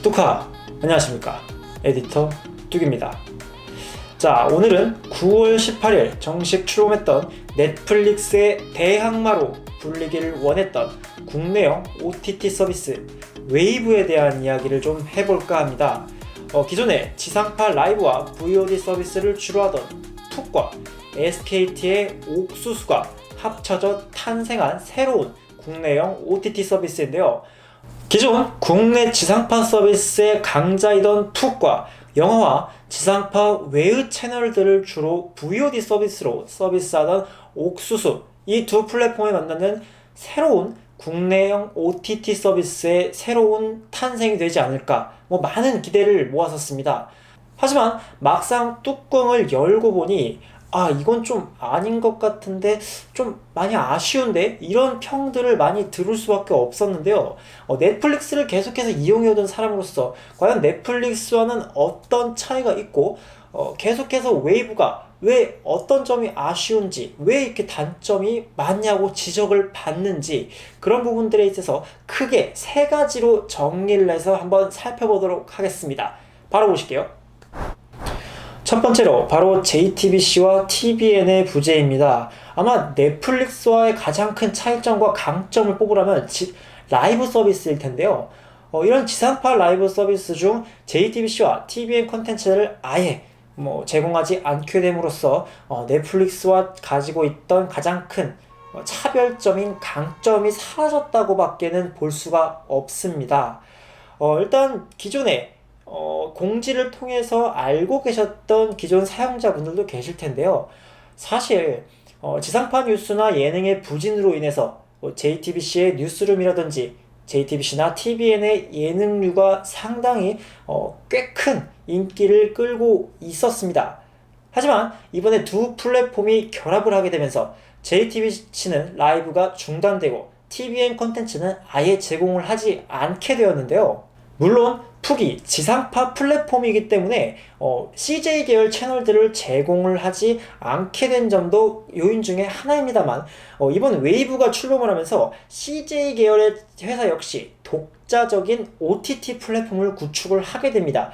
뚜카 안녕하십니까, 에디터 뚝입니다. 자, 오늘은 9월 18일 정식 출범했던 넷플릭스의 대항마로 불리기를 원했던 국내형 OTT 서비스 웨이브에 대한 이야기를 좀 해볼까 합니다. 기존에 지상파 라이브와 VOD 서비스를 주로 하던 툭과 SKT의 옥수수가 합쳐져 탄생한 새로운 국내형 OTT 서비스인데요. 기존 국내 지상파 서비스의 강자이던 툭과 영화와 지상파 외의 채널들을 주로 VOD 서비스로 서비스하던 옥수수, 이 두 플랫폼에 만나는 새로운 국내형 OTT 서비스의 새로운 탄생이 되지 않을까, 많은 기대를 모았었습니다. 하지만 막상 뚜껑을 열고 보니 이건 좀 아닌 것 같은데, 좀 많이 아쉬운데, 이런 평들을 많이 들을 수밖에 없었는데요. 넷플릭스를 계속해서 이용해오던 사람으로서 과연 넷플릭스와는 어떤 차이가 있고, 계속해서 웨이브가 왜 어떤 점이 아쉬운지, 왜 이렇게 단점이 많냐고 지적을 받는지, 그런 부분들에 있어서 크게 세 가지로 정리를 해서 한번 살펴보도록 하겠습니다. 바로 보실게요. 첫 번째로 바로 JTBC와 TVN의 부재입니다. 아마 넷플릭스와의 가장 큰 차이점과 강점을 뽑으라면 라이브 서비스일 텐데요. 이런 지상파 라이브 서비스 중 JTBC와 TVN 콘텐츠를 아예 제공하지 않게 됨으로써 넷플릭스와 가지고 있던 가장 큰 차별점인 강점이 사라졌다고 밖에는 볼 수가 없습니다. 일단 기존에 공지를 통해서 알고 계셨던 기존 사용자분들도 계실 텐데요. 사실 지상파 뉴스나 예능의 부진으로 인해서 JTBC의 뉴스룸이라든지 JTBC나 TVN의 예능류가 상당히 꽤 큰 인기를 끌고 있었습니다. 하지만 이번에 두 플랫폼이 결합을 하게 되면서 JTBC는 라이브가 중단되고 TVN 콘텐츠는 아예 제공을 하지 않게 되었는데요. 물론 툭이 지상파 플랫폼이기 때문에 CJ 계열 채널들을 제공을 하지 않게 된 점도 요인 중에 하나입니다만, 이번 웨이브가 출범을 하면서 CJ 계열의 회사 역시 독자적인 OTT 플랫폼을 구축을 하게 됩니다.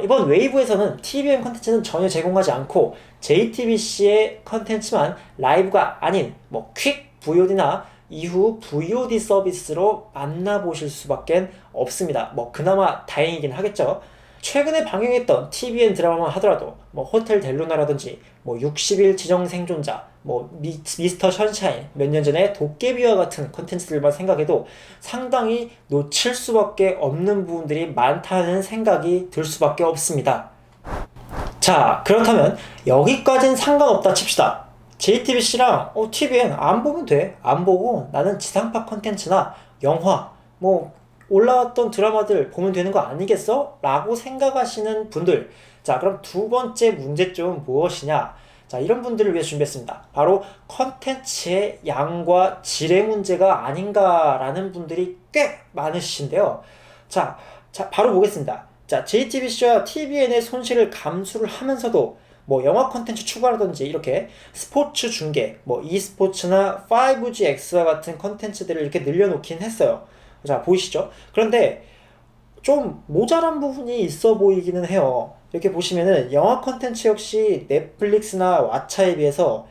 이번 웨이브에서는 TVN 컨텐츠는 전혀 제공하지 않고 JTBC의 컨텐츠만 라이브가 아닌 퀵 VOD나 이후 VOD 서비스로 만나보실 수밖에 없습니다. 그나마 다행이긴 하겠죠. 최근에 방영했던 TVN 드라마만 하더라도 호텔 델루나라든지 60일 지정 생존자, 미스터 션샤인, 몇 년 전에 도깨비와 같은 컨텐츠들만 생각해도 상당히 놓칠 수밖에 없는 부분들이 많다는 생각이 들 수밖에 없습니다. 자, 그렇다면 여기까지는 상관없다 칩시다. JTBC랑 TVN 안 보면 돼. 안 보고 나는 지상파 컨텐츠나 영화, 올라왔던 드라마들 보면 되는 거 아니겠어? 라고 생각하시는 분들, 자, 그럼 두 번째 문제점은 무엇이냐? 자, 이런 분들을 위해 준비했습니다. 바로 컨텐츠의 양과 질의 문제가 아닌가라는 분들이 꽤 많으신데요. 자, 바로 보겠습니다. 자, JTBC와 TVN의 손실을 감수를 하면서도 영화 콘텐츠 추가라든지 이렇게 스포츠 중계, e스포츠나 5GX와 같은 콘텐츠들을 이렇게 늘려놓긴 했어요. 자, 보이시죠? 그런데 좀 모자란 부분이 있어 보이기는 해요. 이렇게 보시면은 영화 콘텐츠 역시 넷플릭스나 왓챠에 비해서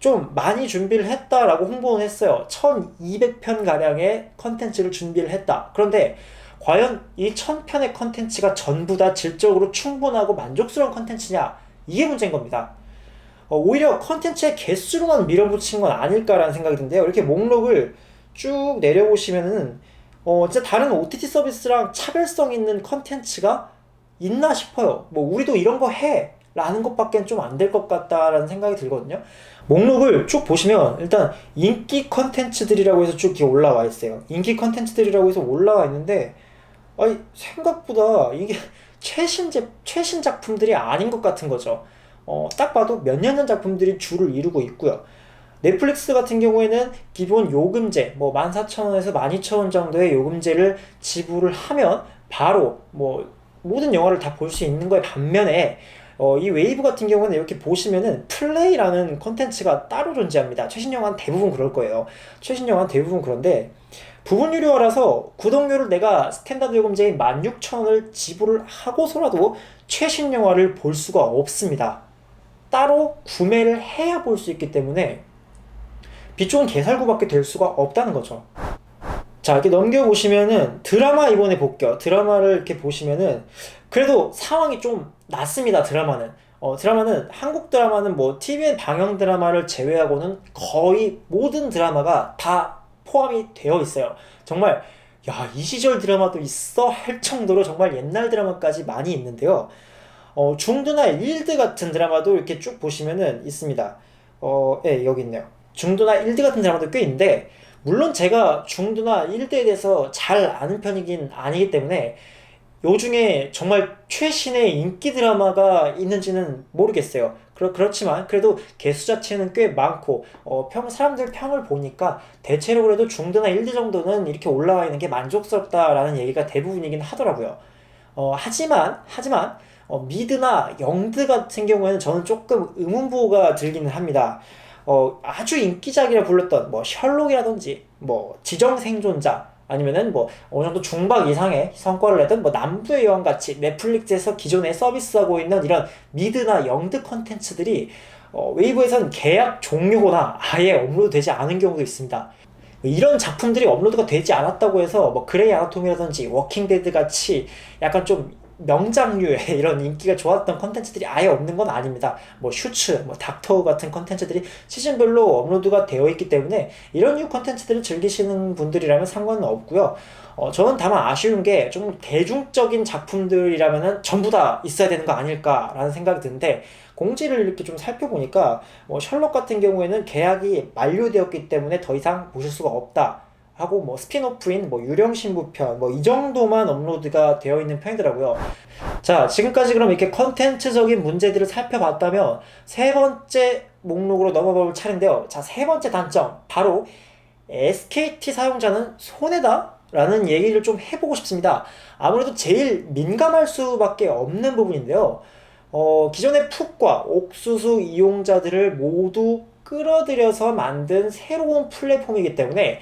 좀 많이 준비를 했다라고 홍보는 했어요. 1200편 가량의 콘텐츠를 준비를 했다. 그런데 과연 이 1000편의 콘텐츠가 전부 다 질적으로 충분하고 만족스러운 콘텐츠냐? 이게 문제인 겁니다. 오히려 컨텐츠의 개수로만 밀어붙인 건 아닐까라는 생각이 드는데요. 이렇게 목록을 쭉 내려보시면은 진짜 다른 OTT 서비스랑 차별성 있는 컨텐츠가 있나 싶어요. 우리도 이런 거 해! 라는 것밖엔 좀 안 될 것 같다라는 생각이 들거든요. 목록을 쭉 보시면 일단 인기 컨텐츠들이라고 해서 쭉 이렇게 올라와 있어요. 인기 컨텐츠들이라고 해서 올라와 있는데 생각보다 이게 최신 작품들이 아닌 것 같은 거죠. 딱 봐도 몇 년 전 작품들이 주를 이루고 있고요. 넷플릭스 같은 경우에는 기본 요금제 14,000원에서 12,000원 정도의 요금제를 지불을 하면 바로 모든 영화를 다 볼 수 있는 거에 반면에 이 웨이브 같은 경우는 이렇게 보시면은 플레이라는 콘텐츠가 따로 존재합니다. 최신 영화는 대부분 그럴 거예요. 최신 영화는 대부분 그런데 부분 유료화라서 구독료를 내가 스탠다드 요금제인 16,000원을 지불을 하고서라도 최신 영화를 볼 수가 없습니다. 따로 구매를 해야 볼 수 있기 때문에 빛 좋은 개살구밖에 될 수가 없다는 거죠. 자, 이렇게 넘겨보시면은 드라마 이번에 볼게요. 드라마를 이렇게 보시면은 그래도 상황이 좀 낫습니다. 드라마는 한국 드라마는 뭐 TVN 방영 드라마를 제외하고는 거의 모든 드라마가 다 포함이 되어 있어요. 정말 야, 이 시절 드라마도 있어 할 정도로 정말 옛날 드라마까지 많이 있는데요. 중두나 일드 같은 드라마도 이렇게 쭉 보시면은 있습니다. 예, 여기 있네요. 중두나 일드 같은 드라마도 꽤 있는데, 물론 제가 중두나 일드에 대해서 잘 아는 편이긴 아니기 때문에 요중에 정말 최신의 인기 드라마가 있는지는 모르겠어요. 그렇지만 그래도 개수 자체는 꽤 많고 사람들 평을 보니까 대체로 그래도 중드나 1드 정도는 이렇게 올라와 있는 게 만족스럽다라는 얘기가 대부분이긴 하더라고요. 하지만 미드나 영드 같은 경우에는 저는 조금 의문부호가 들기는 합니다. 아주 인기작이라 불렀던 뭐 셜록이라든지 뭐 지정생존자, 아니면은 뭐 어느 정도 중박 이상의 성과를 내던 뭐 남부의 여왕 같이 넷플릭스에서 기존에 서비스하고 있는 이런 미드나 영드 컨텐츠들이 웨이브에선 계약 종료거나 아예 업로드되지 않은 경우도 있습니다. 이런 작품들이 업로드가 되지 않았다고 해서 뭐 그레이 아나토미라든지 워킹데드 같이 약간 좀 명작류의 이런 인기가 좋았던 컨텐츠들이 아예 없는 건 아닙니다. 뭐 슈츠, 뭐 닥터우 같은 컨텐츠들이 시즌별로 업로드가 되어 있기 때문에 이런 류 컨텐츠들을 즐기시는 분들이라면 상관은 없고요. 저는 다만 아쉬운 게 좀 대중적인 작품들이라면은 전부 다 있어야 되는 거 아닐까라는 생각이 드는데, 공지를 이렇게 좀 살펴보니까 뭐 셜록 같은 경우에는 계약이 만료되었기 때문에 더 이상 보실 수가 없다 하고, 뭐 스핀오프인 뭐 유령 신부편 뭐 이 정도만 업로드가 되어 있는 편이더라고요. 자, 지금까지 그럼 이렇게 컨텐츠적인 문제들을 살펴봤다면 세 번째 목록으로 넘어볼 차례인데요. 자, 세 번째 단점, 바로 SKT 사용자는 손해다? 라는 얘기를 좀 해보고 싶습니다. 아무래도 제일 민감할 수밖에 없는 부분인데요. 기존의 푹과 옥수수 이용자들을 모두 끌어들여서 만든 새로운 플랫폼이기 때문에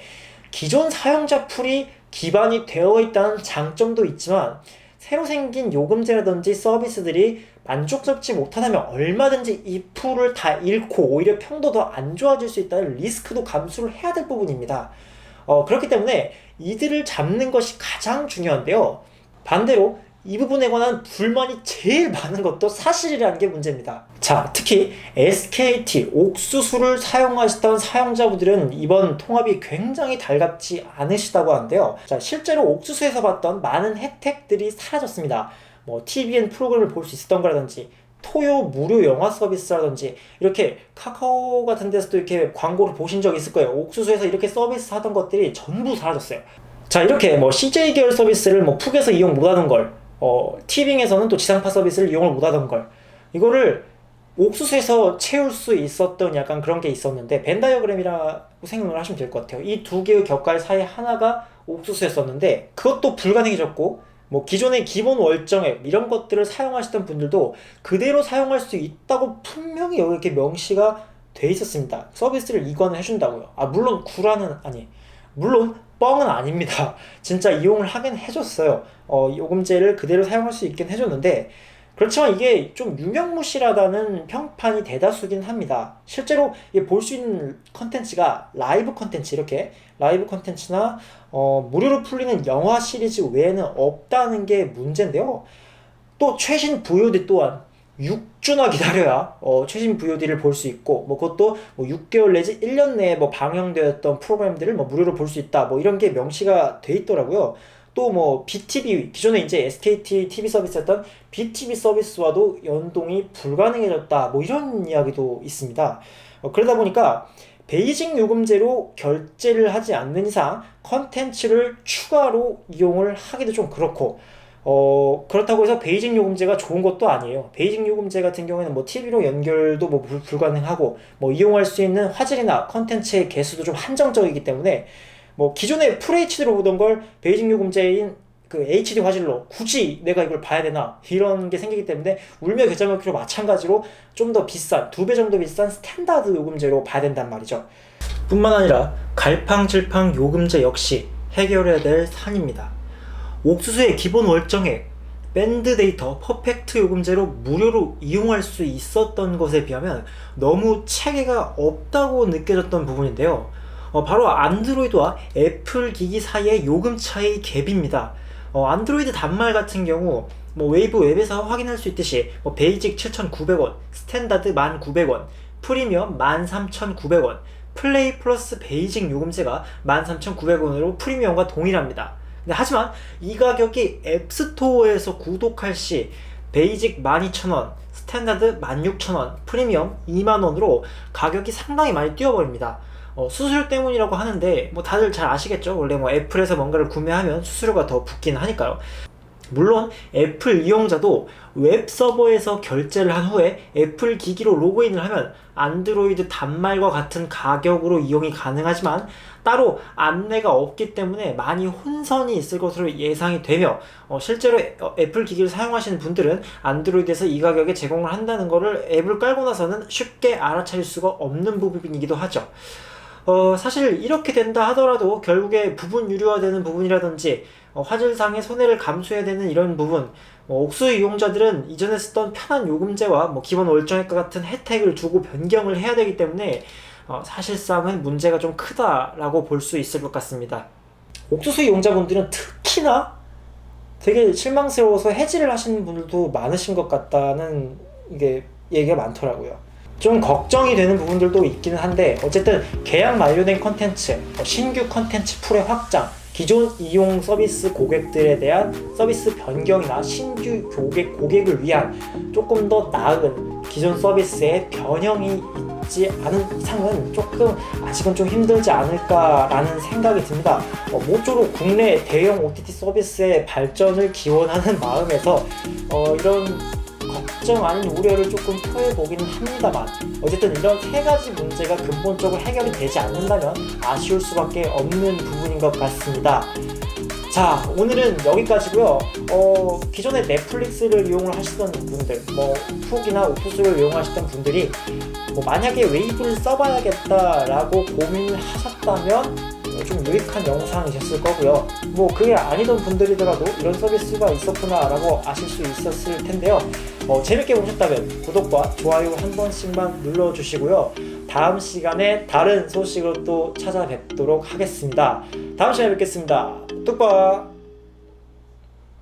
기존 사용자 풀이 기반이 되어 있다는 장점도 있지만, 새로 생긴 요금제라든지 서비스들이 만족스럽지 못하다면 얼마든지 이 풀을 다 잃고 오히려 평도 더 안 좋아질 수 있다는 리스크도 감수를 해야 될 부분입니다. 그렇기 때문에 이들을 잡는 것이 가장 중요한데요. 반대로 이 부분에 관한 불만이 제일 많은 것도 사실이라는 게 문제입니다. 자, 특히 SKT 옥수수를 사용하시던 사용자분들은 이번 통합이 굉장히 달갑지 않으시다고 하는데요. 자, 실제로 옥수수에서 봤던 많은 혜택들이 사라졌습니다. 뭐 TVN 프로그램을 볼 수 있었던 거라든지, 토요 무료 영화 서비스라든지, 이렇게 카카오 같은 데서도 이렇게 광고를 보신 적 있을 거예요. 옥수수에서 이렇게 서비스 하던 것들이 전부 사라졌어요. 자, 이렇게 뭐 CJ 계열 서비스를 뭐 푹에서 이용 못하는 걸, 티빙에서는 또 지상파 서비스를 이용을 못하던 걸, 이거를 옥수수에서 채울 수 있었던 약간 그런 게 있었는데, 벤다이어그램이라고 생각을 하시면 될 것 같아요. 이 두 개의 격갈 사이 하나가 옥수수였었는데 그것도 불가능해졌고, 뭐 기존의 기본 월정액 이런 것들을 사용하시던 분들도 그대로 사용할 수 있다고 분명히 여기 이렇게 명시가 돼 있었습니다. 서비스를 이관을 해준다고요. 물론 뻥은 아닙니다. 진짜 이용을 하긴 해줬어요. 요금제를 그대로 사용할 수 있긴 해줬는데, 그렇지만 이게 좀 유명무실하다는 평판이 대다수긴 합니다. 실제로 볼 수 있는 컨텐츠가 라이브 컨텐츠, 이렇게 라이브 컨텐츠나 무료로 풀리는 영화 시리즈 외에는 없다는 게 문제인데요. 또 최신 VOD 또한 6주나 기다려야 최신 VOD를 볼 수 있고, 뭐 그것도 뭐 6개월 내지 1년 내에 뭐 방영되었던 프로그램들을 뭐 무료로 볼 수 있다, 뭐 이런 게 명시가 돼 있더라고요. 또 뭐 BTV, 기존에 이제 SKT TV 서비스였던 BTV 서비스와도 연동이 불가능해졌다, 뭐 이런 이야기도 있습니다. 그러다 보니까 베이직 요금제로 결제를 하지 않는 이상 컨텐츠를 추가로 이용을 하기도 좀 그렇고, 그렇다고 해서 베이직 요금제가 좋은 것도 아니에요. 베이직 요금제 같은 경우에는 뭐 TV로 연결도 뭐 불가능하고, 뭐 이용할 수 있는 화질이나 컨텐츠의 개수도 좀 한정적이기 때문에, 뭐 기존에 FHD로 보던 걸 베이직 요금제인 그 HD 화질로 굳이 내가 이걸 봐야 되나, 이런 게 생기기 때문에 울며 겨자 먹기로 마찬가지로 좀 더 비싼, 2배 정도 비싼 스탠다드 요금제로 봐야 된단 말이죠. 뿐만 아니라 갈팡질팡 요금제 역시 해결해야 될 산입니다. 옥수수의 기본 월정액, 밴드 데이터 퍼펙트 요금제로 무료로 이용할 수 있었던 것에 비하면 너무 체계가 없다고 느껴졌던 부분인데요. 바로 안드로이드와 애플 기기 사이의 요금 차이 갭입니다. 안드로이드 단말 같은 경우 웨이브 웹에서 확인할 수 있듯이 베이직 7,900원, 스탠다드 1,900원, 프리미엄 13,900원, 플레이 플러스 베이직 요금제가 13,900원으로 프리미엄과 동일합니다. 하지만 이 가격이 앱스토어에서 구독할 시 베이직 12,000원, 스탠다드 16,000원, 프리미엄 20,000원으로 가격이 상당히 많이 뛰어버립니다. 수수료 때문이라고 하는데 다들 잘 아시겠죠? 원래 애플에서 뭔가를 구매하면 수수료가 더 붙긴 하니까요. 물론 애플 이용자도 웹 서버에서 결제를 한 후에 애플 기기로 로그인을 하면 안드로이드 단말과 같은 가격으로 이용이 가능하지만 따로 안내가 없기 때문에 많이 혼선이 있을 것으로 예상이 되며 실제로 애플 기기를 사용하시는 분들은 안드로이드에서 이 가격에 제공을 한다는 것을 앱을 깔고 나서는 쉽게 알아차릴 수가 없는 부분이기도 하죠. 사실 이렇게 된다 하더라도 결국에 부분 유료화되는 부분이라든지 화질상의 손해를 감수해야 되는 이런 부분, 옥수 이용자들은 이전에 쓰던 편한 요금제와 기본 월정액과 같은 혜택을 두고 변경을 해야 되기 때문에 사실상은 문제가 좀 크다라고 볼 수 있을 것 같습니다. 옥수수 이용자분들은 특히나 되게 실망스러워서 해지를 하시는 분들도 많으신 것 같다는 얘기가 많더라고요. 좀 걱정이 되는 부분들도 있기는 한데 어쨌든 계약 만료된 컨텐츠, 신규 컨텐츠 풀의 확장, 기존 이용 서비스 고객들에 대한 서비스 변경이나 신규 고객을 위한 조금 더 나은 기존 서비스의 변형이 있지 않은 이상은 조금 아직은 좀 힘들지 않을까라는 생각이 듭니다. 모쪼록 국내 대형 OTT 서비스의 발전을 기원하는 마음에서 이런 걱정 아닌 우려를 조금 표해보기는 합니다만 어쨌든 이런 세 가지 문제가 근본적으로 해결이 되지 않는다면 아쉬울 수밖에 없는 부분인 것 같습니다. 자, 오늘은 여기까지고요. 기존에 넷플릭스를 이용을 하시던 분들, 훅이나 옥수수를 이용하시던 분들이 만약에 웨이브를 써봐야겠다라고 고민을 하셨다면 좀 유익한 영상이셨을 거고요. 그게 아니던 분들이더라도 이런 서비스가 있었구나 라고 아실 수 있었을 텐데요. 재밌게 보셨다면 구독과 좋아요 한 번씩만 눌러주시고요. 다음 시간에 다른 소식으로 또 찾아뵙도록 하겠습니다. 다음 시간에 뵙겠습니다. 뚝박!